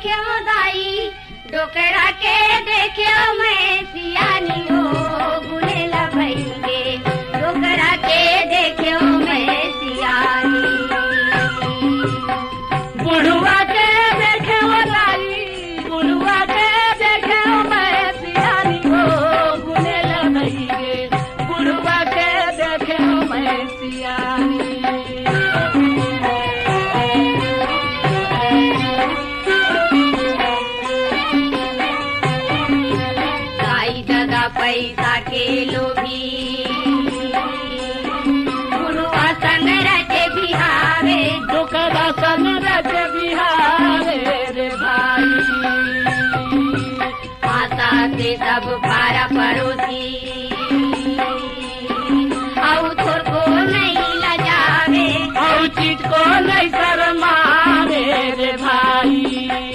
देख्यो दाई डोकरा के देख्यो मैं सियानी हो गुनेला भइले डोकरा के देख्यो मैं सियानी बुढ़वा के देख्यो दाई बुढ़वा के देख्यो मैं सियानी हो गुनेला भइले बुढ़वा के देख्यो मैं सियानी पैसा के लोभी बुढ़वा संग रचे बिहारे डोकरा संग रचे बिहारे रे भाई आशा से सब पारा पड़ोसी औ थोर को नहीं लजावे औ चीट को नहीं शर्मावे रे भाई